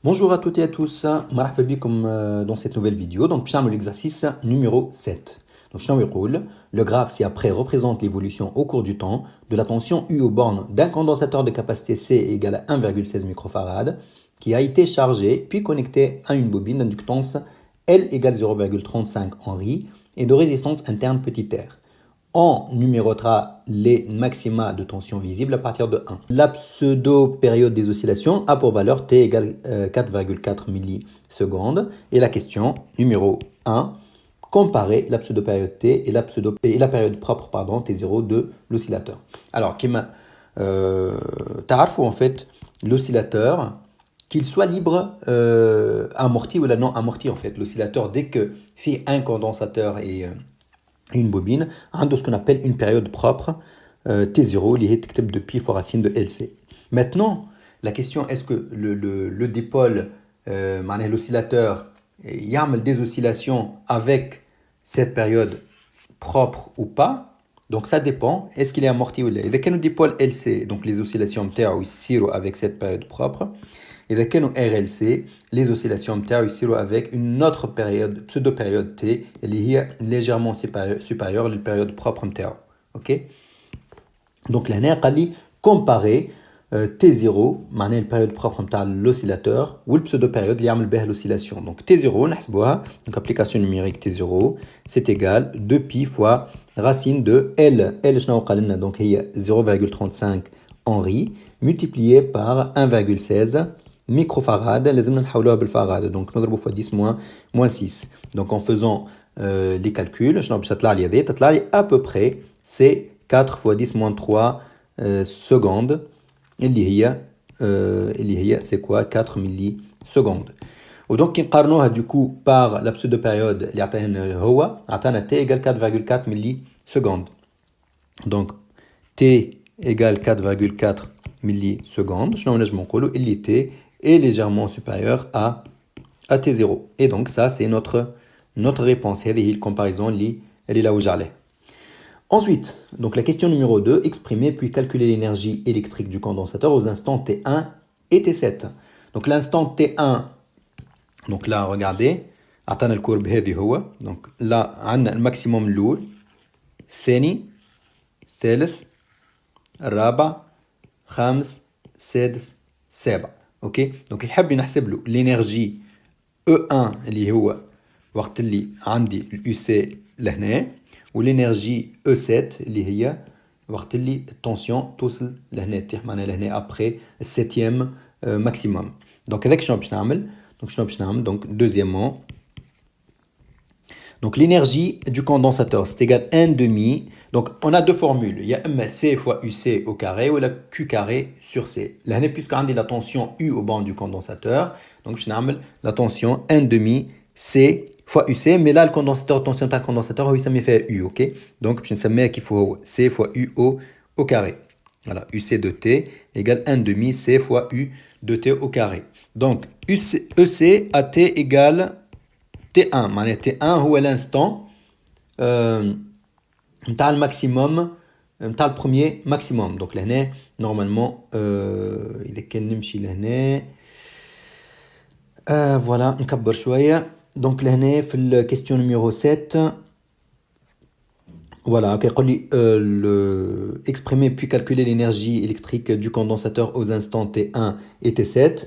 Bonjour à toutes et à tous, marhaba bikum dans cette nouvelle vidéo. Donc, je vais l'exercice numéro 7. Donc, je vais le graphe ci-après représente l'évolution au cours du temps de la tension U aux bornes d'un condensateur de capacité C égale à 1,16 microfarad qui a été chargé puis connecté à une bobine d'inductance L égale 0,35 Henry et de résistance interne petit r. On numérotera les maxima de tension visibles à partir de 1. La pseudo-période des oscillations a pour valeur t égale 4,4 millisecondes. Et la question numéro 1, comparer la pseudo-période t et la période propre t0 de l'oscillateur. Alors, t'arrfou en fait l'oscillateur, qu'il soit libre, amorti ou non amorti en fait. L'oscillateur, dès que fait un condensateur et une bobine, de ce qu'on appelle une période propre, T0, liée de pi fois racine de LC. Maintenant, la question est-ce que le dipôle, l'oscillateur, il y a des oscillations avec cette période propre ou pas? Donc ça dépend, est-ce qu'il est amorti ou pas. Et quand le dipôle LC, donc les oscillations TR ou SIRO avec cette période propre, et quand le RLC, les oscillations TR ou SIRO avec une autre période, pseudo-période T, elle est légèrement supérieure à la période propre TR. Ok? Donc là, on a comparer T0, la période propre de l'oscillateur, ou la pseudo-période qui a l'oscillation. Donc T0, donc application numérique T0, c'est égal 2pi fois racine de L. L, donc il y a 0,35 Henry, multiplié par 1,16 microfarad. Donc nous avons fois 10 moins 6. Donc en faisant les calculs, je vais à peu près, c'est 4 fois 10 moins 3 secondes. C'est quoi 4 millisecondes. Donc, on du coup par la pseudo-période qui a t égale 4,4 millisecondes. Donc, t égale 4,4 millisecondes. Il t est légèrement supérieur à t0. Et donc, ça, c'est notre réponse. Et la comparaison, elle est là où j'allais. Ensuite, donc la question numéro 2, exprimer puis calculer l'énergie électrique du condensateur aux instants T1 et T7. Donc l'instant T1, donc là, regardez, عطانا الكورب هذه هو. Donc là, عندنا الماكسيموم الأول، الثاني، الثالث، الرابع، خامس، السادس، السابع. اوكي؟ donc يحب نحسب له l'énergie E1 اللي هو وقت اللي عندي اليو سي لهنا، والانرجي E7 اللي هي وقت اللي التونسيون توصل لهنا تيح معنا لهنا ابري السيتيام ماكسيموم. دونك هذاك شنو باش نعمل؟ Donc deuxièmement, donc l'énergie du condensateur c'est égal à 1 demi. Donc on a deux formules, il y a C fois UC au carré ou la Q carré sur C. Là puisqu'on a la tension U au banc du condensateur, donc je vais la tension 1 demi C fois UC, mais là le condensateur, tension de condensateur, oui ça me fait U, ok? Donc je vais mettre qu'il faut C fois U au carré. Voilà, UC de T égale 1 demi C fois U de T au carré. Donc EC à T égale T1. معناها T1 هو l'instant نتاع الماكسيموم نتاع البروميير ماكسيموم. Donc لهنا normalement إذا كان نمشي لهنا voilà نكبر شوية. Donc لهنا في الكيستيون numéro 7 voilà, exprimer puis calculer l'énergie électrique du condensateur aux instants T1 et T7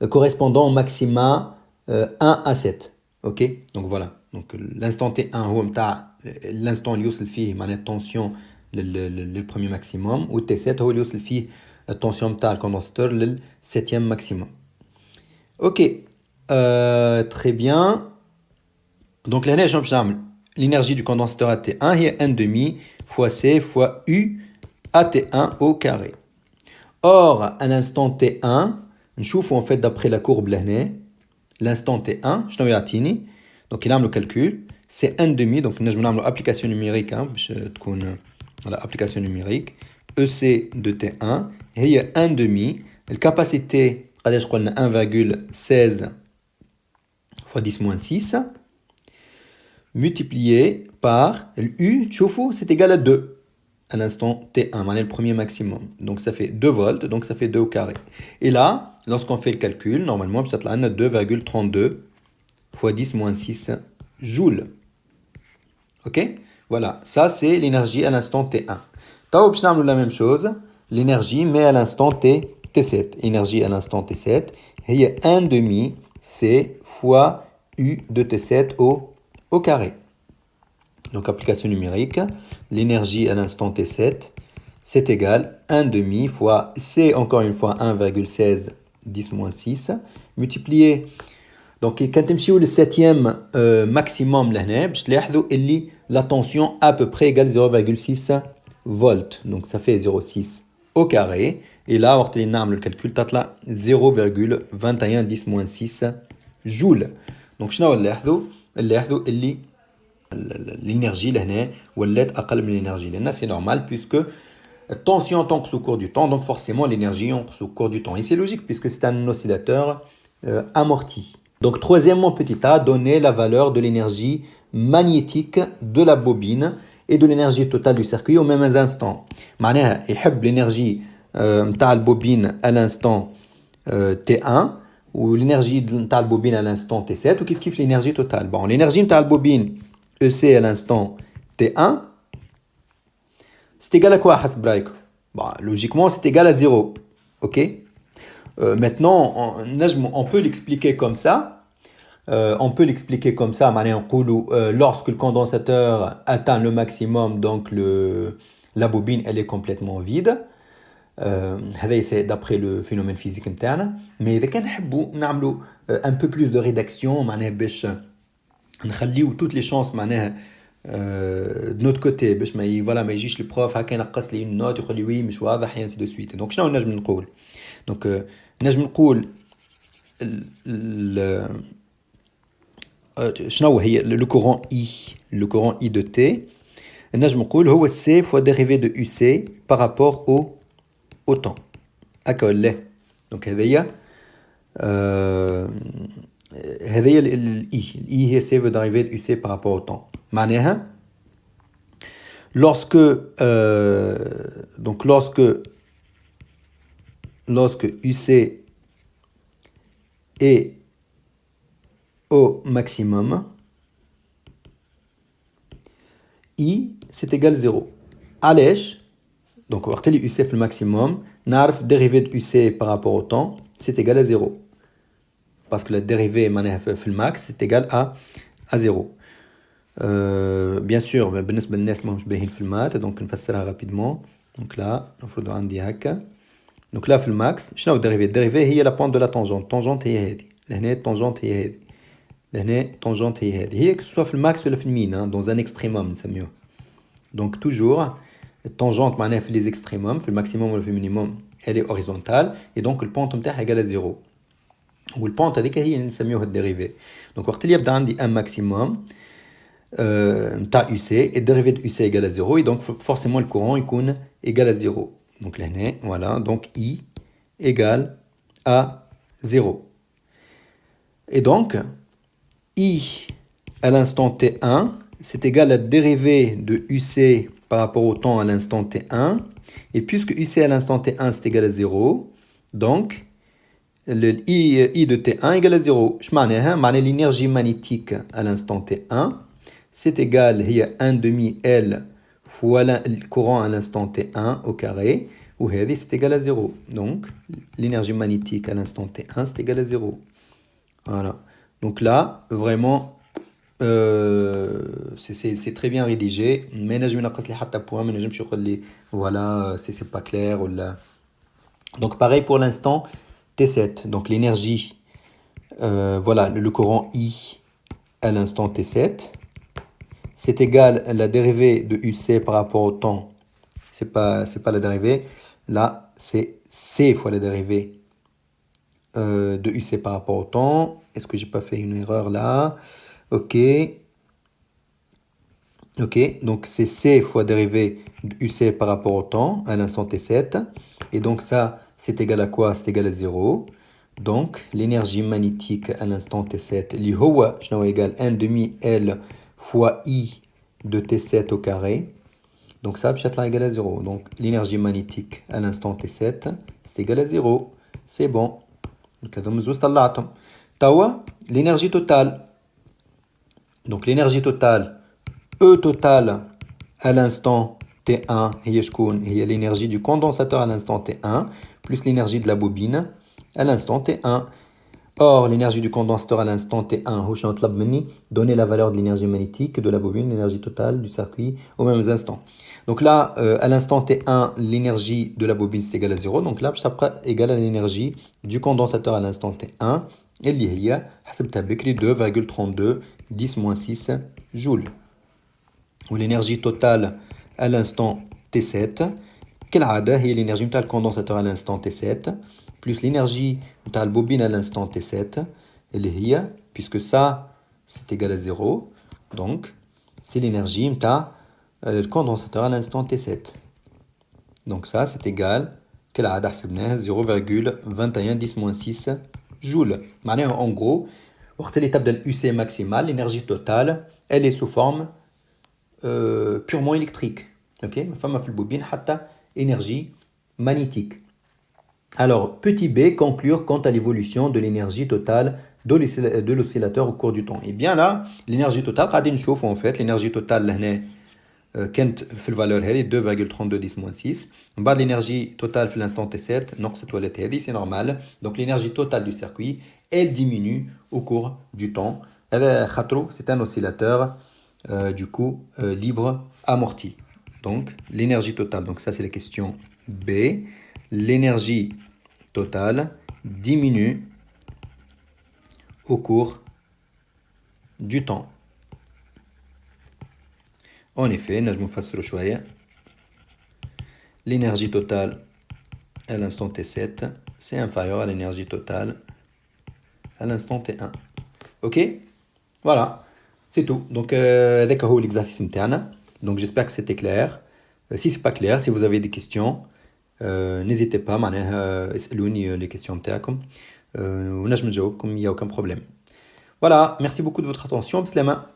correspondant au maxima 1 à 7. Ok? Donc voilà. Donc l'instant T1 l'instant اللي يوصل فيه معناها التنسيون le premier maximum, ou T7 هو اللي يوصل فيه التنسيون نتاع الكوندنساتور لل 7e maximum. Ok. Très bien. Donc là je vais نعمل l'énergie du condensateur à T1 est 1 demi fois C fois U à T1 au carré. Or, à l'instant T1, نشوفوا en fait d'après la courbe là, l'instant T1, شنو يعطيني؟ donc il a le calcul, c'est 1 demi, donc نجم نعملوا application numérique باش تكون voilà application numérique. EC de T1 هي 1 demi, الكاباسيتي قداش قلنا 1,16 fois 10 moins 6 multiplié par U, c'est égal à 2 à l'instant T1, le premier maximum. Donc ça fait 2 volts, donc ça fait 2 au carré. Et là, lorsqu'on fait le calcul, normalement, ça va être 2,32 fois 10 moins 6 joules. Ok? Voilà, ça c'est l'énergie à l'instant T1. Taoub, je la même chose, l'énergie, mais à l'instant T7. Énergie à l'instant T7, il y a 1 demi C fois U de T7 au carré. Donc, application numérique, l'énergie à l'instant T7, c'est égal 1 demi fois C, encore une fois, 1,16 10 moins 6, multiplié. Donc, quand on le septième maximum, la tension à peu près égale 0,6 volts. Donc, ça fait 0,6 au carré. Et là, on a le calcul, 0,21 10 moins 6 joules. Donc, je vais l'énergie l'énergie c'est normal puisque tension tanque au cours du temps, donc forcément l'énergie au cours du temps, et c'est logique puisque c'est un oscillateur amorti. Donc troisièmement, petit a, donner la valeur de l'énergie magnétique de la bobine et de l'énergie totale du circuit au même instant. معناها يحب l'énergie نتاع bobine à l'instant T1 ou l'énergie نتاع bobine à l'instant T7 ou كيف l'énergie totale. Bon, l'énergie نتاع bobine EC à l'instant T1, c'est égal à quoi, حسب رايكم? Bon, logiquement, c'est égal à 0. Ok? Maintenant, on peut l'expliquer comme ça. On peut l'expliquer comme ça. Lorsque le condensateur atteint le maximum, donc la bobine, elle est complètement vide. C'est d'après le phénomène physique interne. Mais إذا كان نحبوا نعملوا un peu plus de rédaction, باش نخليو toutes les chances de notre côté باش ما يجيش البروف هكا ينقص لي النوت يقول لي وي مش واضح et ainsi de suite. Donc شنو نجم نقول؟ Donc نجم نقول شنو هي le courant I de T نجم نقول هو C fois dérivé de UC par rapport au temps. هكا ولا؟ Donc هذيا هذه الإي هي C veut dériver de UC par rapport au temps. معناها lorsque UC est au maximum, I c'est égal à 0. علاش donc وقت اللي UC في الماكسيموم نعرف dérivée de UC par rapport au temps c'est égal à 0 parce que la dérivée معناها في الماكس c'est égal à 0. Bien sûr بالنسبة للناس اللي مش باهين في المات donc نفسرها rapidement. donc là المفروض عندي هكا. donc là في الماكس شنو الديريفي هي la pente de la tangente هي هذه لهنا التانجنت هي هذه لهنا التانجنت هي هذه هي سواء في الماكس ولا في المين dans un extrémum نسميوه. donc toujours التانجنت معناها في les extrémums في الماكسيموم ولا في المينيموم elle est horizontale et donc البونت نتاعها égale à 0 والبونت هذيك هي اللي نسميوها الديريفي. donc وقت اللي يبدا عندي un maximum نتاع UC et dérivé de UC égale à 0 et donc forcément le courant يكون égal à 0. donc لهنا voilà donc I égale à 0. et donc I à l'instant T1 c'est égal à la dérivée de UC par rapport au temps à l'instant T1 et puisque UC à l'instant T1 c'est égal à 0 donc le I de T1 égale à 0. معناها l'énergie magnétique à l'instant T1 c'est égal à 1 demi L fois le courant à l'instant T1 au carré ou c'est égal à 0. donc l'énergie magnétique à l'instant T1 c'est égal à 0. voilà. donc là vraiment c'est très bien rédigé mais نجم ينقص لي حتى point ما نجمش يقول لي voilà c'est pas clair ولا. donc pareil pour l'instant T7. donc l'énergie voilà le courant I à l'instant T7 c'est égal à la dérivée de UC par rapport au temps. C'est pas la dérivée. Là, c'est C fois la dérivée de UC par rapport au temps. Est-ce que j'ai pas fait une erreur là? Ok. Donc c'est C fois dérivée de UC par rapport au temps à l'instant T7. Et donc ça, c'est égal à quoi? C'est égal à 0. Donc l'énergie magnétique à l'instant T7, اللي هو شنو égal 1 demi L fois I de T7 au carré. Donc ça, peut-être égal à 0. Donc l'énergie magnétique à l'instant T7, c'est égal à 0. C'est bon. هذوما زوج طلعتهم. توا l'énergie totale. Donc l'énergie totale, E totale à l'instant T1, هي شكون؟ هي l'énergie du condensateur à l'instant T1 plus l'énergie de la bobine à l'instant T1. Or, l'énergie du condensateur à l'instant T1, هو شنو طلب مني؟ donner la valeur de l'énergie magnétique de la bobine, l'énergie totale du circuit aux mêmes instants. Donc là, à l'instant T1, l'énergie de la bobine c'est égal à 0. Donc là, ça sera égal à l'énergie du condensateur à l'instant T1. اللي هي حسبتها بكري 2,32 10-6 joules. Ou l'énergie totale à l'instant T7 كالعادة هي l'énergie نتاع الكوندنساتور à l'instant T7 plus l'énergie نتاع البوبين à l'instant T7 اللي هي puisque ça c'est égal à 0 donc c'est l'énergie نتاع le condensateur à l'instant T7. Donc ça c'est égal كالعادة حسبناه 0,21 10-6 joules. معناها en gros وقت اللي تبدا ال UC maximale l'énergie totale elle est sous forme purement électrique. Ok, ma femme a fait le bobine حتى énergie magnétique. Alors, petit b, conclure quant à l'évolution de l'énergie totale de l'oscillateur au cours du temps. Et bien là, l'énergie totale, قاعدين نشوفوا en fait l'énergie totale لهنا كانت في الفالور هذه 2,32 من بعد l'énergie totale في l'instant T7 نقصت ولات هذه c'est normal. Donc l'énergie totale du circuit elle diminue au cours du temps. هذا خاطرو c'est un oscillateur du coup libre amorti. Donc l'énergie totale, donc ça c'est la question B. L'énergie totale diminue au cours du temps. En effet, l'énergie totale à l'instant T7, c'est inférieur à l'énergie totale à l'instant T1. Ok? Voilà, c'est tout. Donc, avec l'exercice interne. Donc, j'espère que c'était clair. Si c'est pas clair, si vous avez des questions, n'hésitez pas, اسألوني les questions نتاعكم ونجم نجاوبكم, il n'y a aucun problème. Voilà, merci beaucoup de votre attention. Bislama.